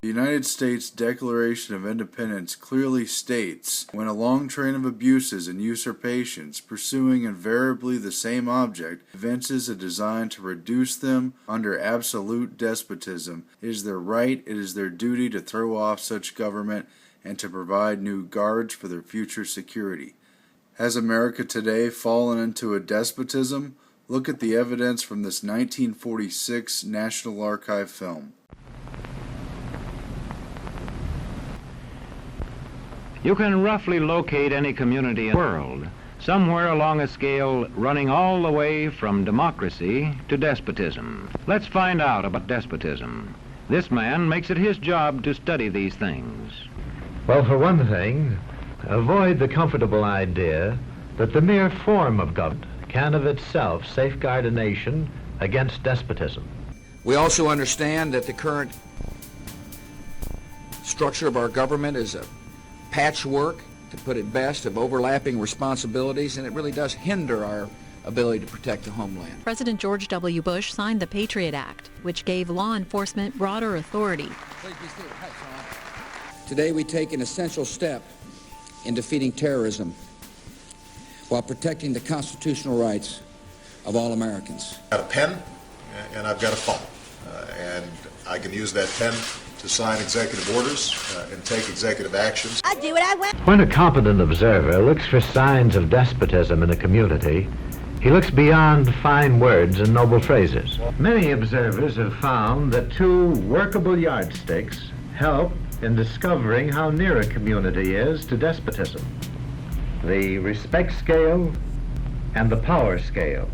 The United States Declaration of Independence clearly states, when a long train of abuses and usurpations, pursuing invariably the same object, evinces a design to reduce them under absolute despotism, it is their right, it is their duty to throw off such government and to provide new guards for their future security. Has America today fallen into a despotism? Look at the evidence from this 1946 National Archive film. You can roughly locate any community in the world, somewhere along a scale running all the way from democracy to despotism. Let's find out about despotism. This man makes it his job to study these things. Well, for one thing, avoid the comfortable idea that the mere form of government can of itself safeguard a nation against despotism. We also understand that the current structure of our government is a patchwork, to put it best, of overlapping responsibilities, and it really does hinder our ability to protect the homeland. President George W. Bush signed the Patriot Act, which gave law enforcement broader authority. Today we take an essential step in defeating terrorism while protecting the constitutional rights of all Americans. I've got a pen and I've got a phone, and I can use that pen to sign executive orders and take executive actions. I do what I want. When a competent observer looks for signs of despotism in a community, he looks beyond fine words and noble phrases. Many observers have found that two workable yardsticks help in discovering how near a community is to despotism: the respect scale and the power scale.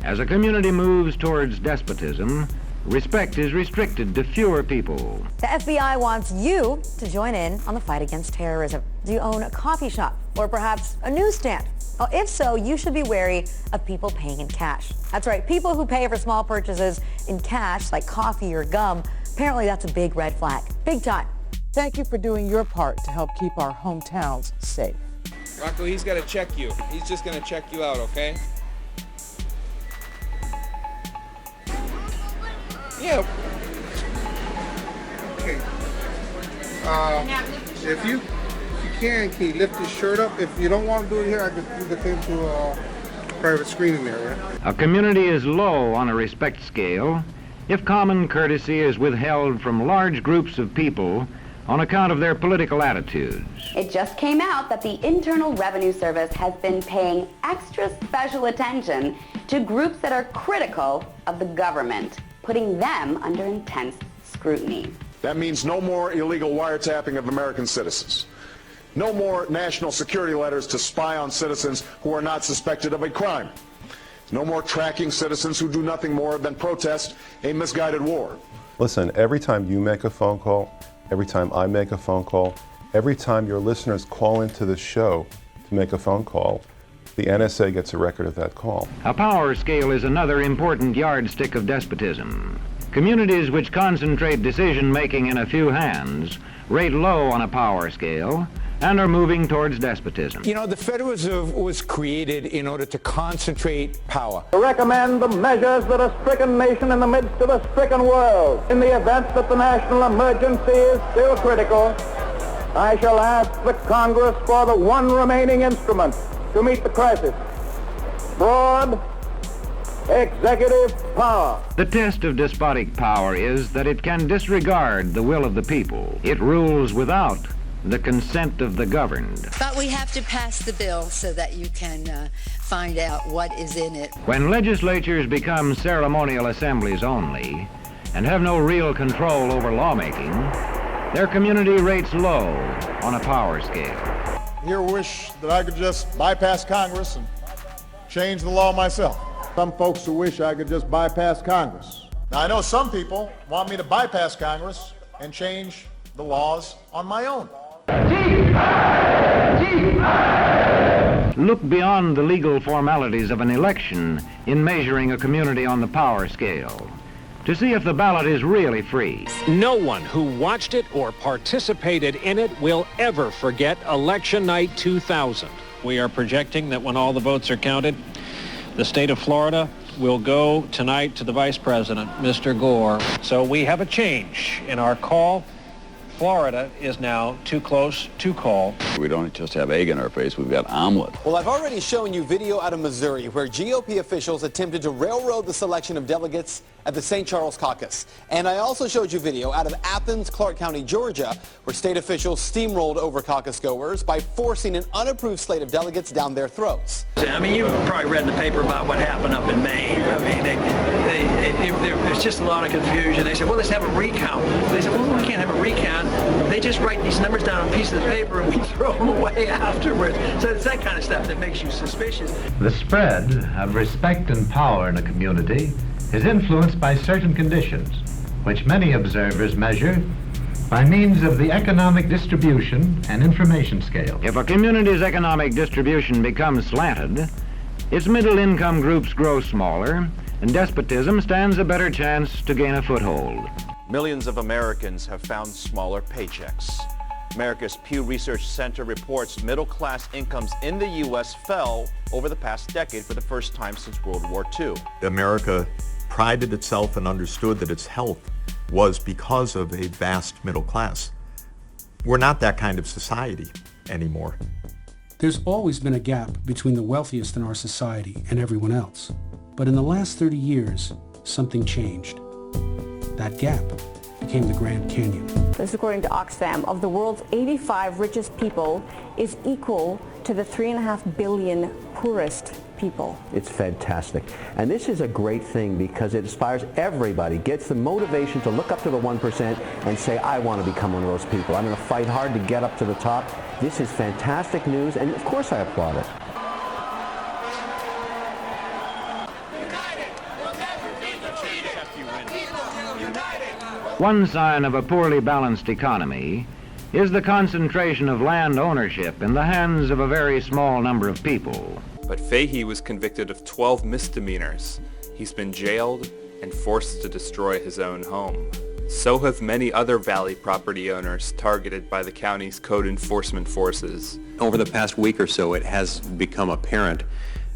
As a community moves towards despotism, respect is restricted to fewer people. The FBI wants you to join in on the fight against terrorism. Do you own a coffee shop or perhaps a newsstand? Well, if so, you should be wary of people paying in cash. That's right, people who pay for small purchases in cash, like coffee or gum. Apparently that's a big red flag. Big time. Thank you for doing your part to help keep our hometowns safe. Rocco, he's got to check you. He's just going to check you out, okay? Yeah. Okay. If you can you lift his shirt up? If you don't want to do it here, I could do the thing to a private screening area. A community is low on a respect scale if common courtesy is withheld from large groups of people on account of their political attitudes. It just came out that the Internal Revenue Service has been paying extra special attention to groups that are critical of the government, putting them under intense scrutiny. That means no more illegal wiretapping of American citizens. No more national security letters to spy on citizens who are not suspected of a crime. No more tracking citizens who do nothing more than protest a misguided war. Listen, every time you make a phone call, every time I make a phone call, every time your listeners call into the show to make a phone call, the NSA gets a record of that call. A power scale is another important yardstick of despotism. Communities which concentrate decision-making in a few hands rate low on a power scale and are moving towards despotism. You know, the Federal Reserve was created in order to concentrate power. To recommend the measures that a stricken nation in the midst of a stricken world. In the event that the national emergency is still critical, I shall ask the Congress for the one remaining instrument to meet the crisis: broad executive power. The test of despotic power is that it can disregard the will of the people. It rules without the consent of the governed. But we have to pass the bill so that you can find out what is in it. When legislatures become ceremonial assemblies only and have no real control over lawmaking, their community rates low on a power scale. Here wish that I could just bypass Congress and change the law myself. Some folks who wish I could just bypass Congress. Now, I know some people want me to bypass Congress and change the laws on my own. Look beyond the legal formalities of an election in measuring a community on the power scale to see if the ballot is really free. No one who watched it or participated in it will ever forget Election Night 2000. We are projecting that when all the votes are counted, the state of Florida will go tonight to the Vice President, Mr. Gore. So we have a change in our call Florida is now too close to call. We don't just have egg in our face, we've got omelet. Well, I've already shown you video out of Missouri where GOP officials attempted to railroad the selection of delegates at the St. Charles caucus. And I also showed you video out of Athens, Clark County, Georgia, where state officials steamrolled over caucus goers by forcing an unapproved slate of delegates down their throats. I mean, you've probably read in the paper about what happened up in Maine. I mean, there's just a lot of confusion. They said, well, let's have a recount. They said, well, we can't have a recount. They just write these numbers down on pieces of paper and we throw them away afterwards. So it's that kind of stuff that makes you suspicious. The spread of respect and power in a community is influenced by certain conditions, which many observers measure by means of the economic distribution and information scale. If a community's economic distribution becomes slanted, its middle-income groups grow smaller, and despotism stands a better chance to gain a foothold. Millions of Americans have found smaller paychecks. America's Pew Research Center reports middle-class incomes in the U.S. fell over the past decade for the first time since World War II. America prided itself and understood that its health was because of a vast middle class. We're not that kind of society anymore. There's always been a gap between the wealthiest in our society and everyone else. But in the last 30 years, something changed. That gap became the Grand Canyon. This, according to Oxfam, of the world's 85 richest people, is equal to the 3.5 billion poorest people. It's fantastic. And this is a great thing because it inspires everybody, gets the motivation to look up to the 1% and say, I want to become one of those people. I'm going to fight hard to get up to the top. This is fantastic news, and of course I applaud it. One sign of a poorly balanced economy is the concentration of land ownership in the hands of a very small number of people. But Fahey was convicted of 12 misdemeanors. He's been jailed and forced to destroy his own home. So have many other Valley property owners targeted by the county's code enforcement forces. Over the past week or so, it has become apparent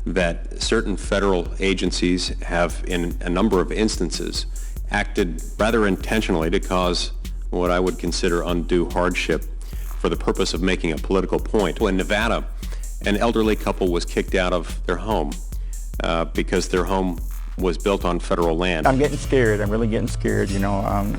that certain federal agencies have, in a number of instances, acted rather intentionally to cause what I would consider undue hardship for the purpose of making a political point. In Nevada, an elderly couple was kicked out of their home because their home was built on federal land. I'm getting scared. I'm really getting scared, you know.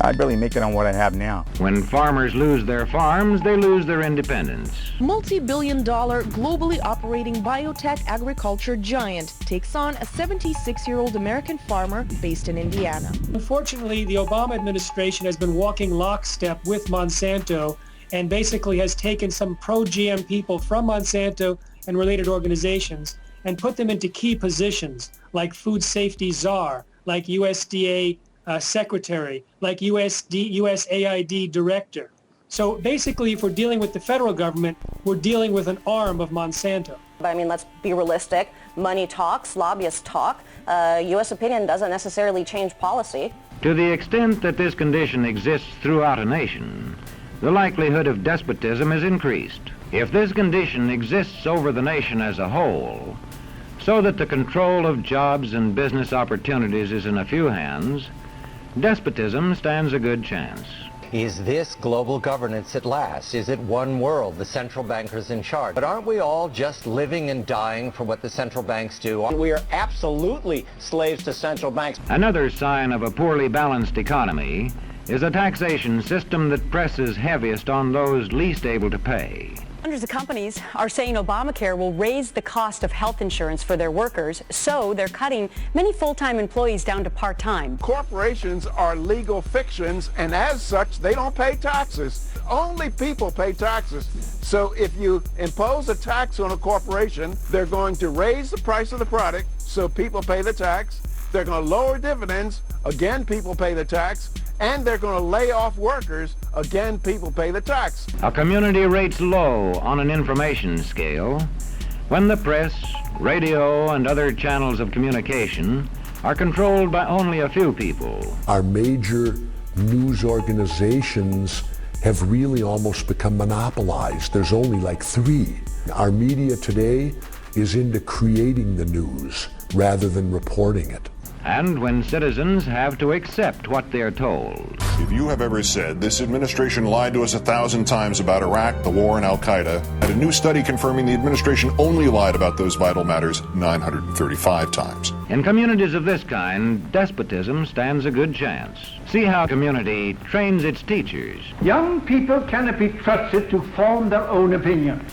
I'd really make it on what I have now. When farmers lose their farms, they lose their independence. Multi-billion-dollar, globally operating biotech agriculture giant takes on a 76-year-old American farmer based in Indiana. Unfortunately, the Obama administration has been walking lockstep with Monsanto and basically has taken some pro-GM people from Monsanto and related organizations and put them into key positions like food safety czar, like USDA secretary, like USAID director. So basically, if we're dealing with the federal government, we're dealing with an arm of Monsanto. I mean, let's be realistic. Money talks, lobbyists talk. U.S. opinion doesn't necessarily change policy. To the extent that this condition exists throughout a nation, the likelihood of despotism is increased. If this condition exists over the nation as a whole, so that the control of jobs and business opportunities is in a few hands, despotism stands a good chance. Is this global governance at last? Is it one world, the central bankers in charge? But aren't we all just living and dying for what the central banks do? We are absolutely slaves to central banks. Another sign of a poorly balanced economy is a taxation system that presses heaviest on those least able to pay. Hundreds of companies are saying Obamacare will raise the cost of health insurance for their workers, so they're cutting many full-time employees down to part-time. Corporations are legal fictions, and as such, they don't pay taxes. Only people pay taxes. So if you impose a tax on a corporation, they're going to raise the price of the product, so people pay the tax. They're going to lower dividends, again, people pay the tax. And they're going to lay off workers. Again, people pay the tax. A community rates low on an information scale when the press, radio, and other channels of communication are controlled by only a few people. Our major news organizations have really almost become monopolized. There's only like 3. Our media today is into creating the news rather than reporting it. And when citizens have to accept what they're told. If you have ever said, this administration lied to us 1,000 times about Iraq, the war, and Al-Qaeda, and a new study confirming the administration only lied about those vital matters 935 times. In communities of this kind, despotism stands a good chance. See how a community trains its teachers. Young people cannot be trusted to form their own opinions.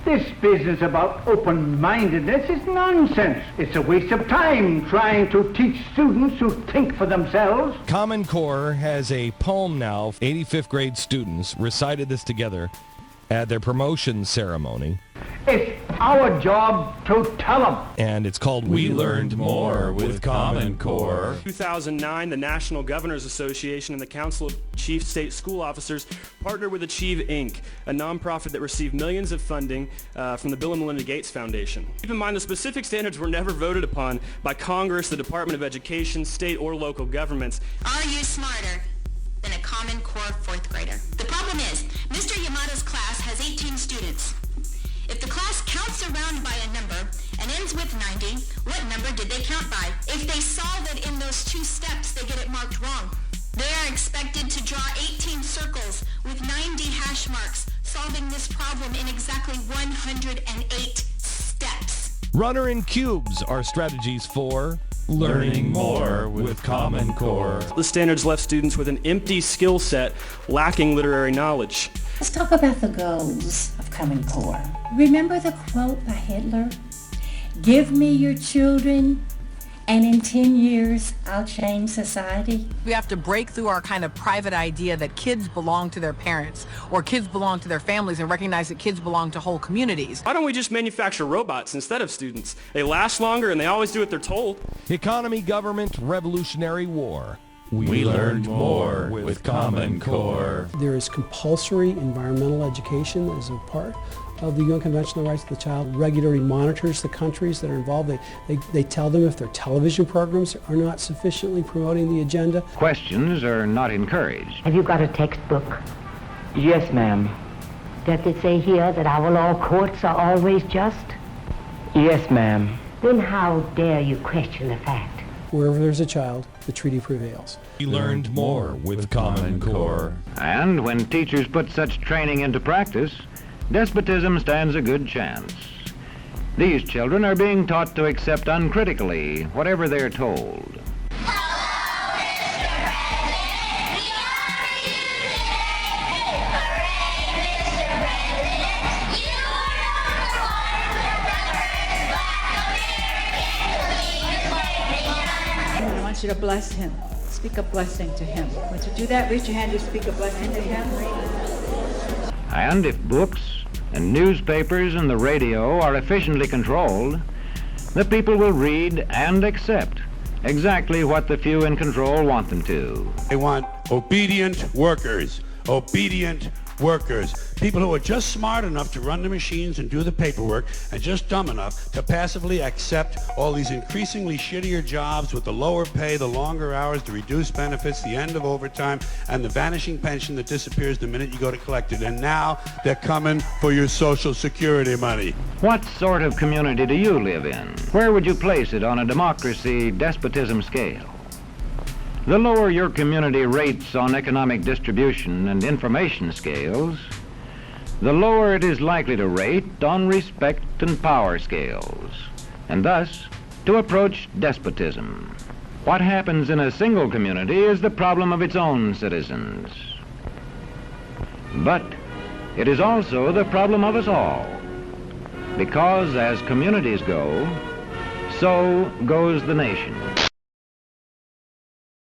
This business about open-mindedness is nonsense. It's a waste of time trying to teach students to think for themselves. Common Core has a poem now. 85th grade students recited this together at their promotion ceremony. It's our job to tell them. And it's called We Learned More with Common Core. In 2009, the National Governors Association and the Council of Chief State School Officers partnered with Achieve, Inc., a nonprofit that received millions of funding from the Bill and Melinda Gates Foundation. Keep in mind, the specific standards were never voted upon by Congress, the Department of Education, state or local governments. Are you smarter than a Common Core fourth grader? The problem is, Mr. Yamato's class has 18 students. If the class counts around by a number and ends with 90, what number did they count by? If they solve it in those 2 steps, they get it marked wrong. They are expected to draw 18 circles with 90 hash marks, solving this problem in exactly 108 steps. Runner and cubes are strategies for learning more with Common Core. The standards left students with an empty skill set, lacking literary knowledge. Let's talk about the goals of Common Core. Remember the quote by Hitler? Give me your children, and in 10 years, I'll change society. We have to break through our kind of private idea that kids belong to their parents or kids belong to their families and recognize that kids belong to whole communities. Why don't we just manufacture robots instead of students? They last longer and they always do what they're told. Economy, government, revolutionary war. We learned more with Common Core. There is compulsory environmental education as a part of the UN Convention on the Rights of the Child. Regularly monitors the countries that are involved. They tell them if their television programs are not sufficiently promoting the agenda. Questions are not encouraged. Have you got a textbook? Yes, ma'am. Does it say here that our law courts are always just? Yes, ma'am. Then how dare you question the fact? Wherever there's a child, the treaty prevails. We learned more with Common Core. And when teachers put such training into practice, despotism stands a good chance. These children are being taught to accept uncritically whatever they're told. I want you to bless him. Speak a blessing to him. Once you do that, raise your hand to speak a blessing to him. And if books and newspapers and the radio are efficiently controlled, the people will read and accept exactly what the few in control want them to. They want obedient workers, people who are just smart enough to run the machines and do the paperwork and just dumb enough to passively accept all these increasingly shittier jobs with the lower pay, the longer hours, the reduced benefits, the end of overtime, and the vanishing pension that disappears the minute you go to collect it. And now they're coming for your Social Security money. What sort of community do you live in? Where would you place it on a democracy-despotism scale? The lower your community rates on economic distribution and information scales, the lower it is likely to rate on respect and power scales, and thus to approach despotism. What happens in a single community is the problem of its own citizens. But it is also the problem of us all, because as communities go, so goes the nation.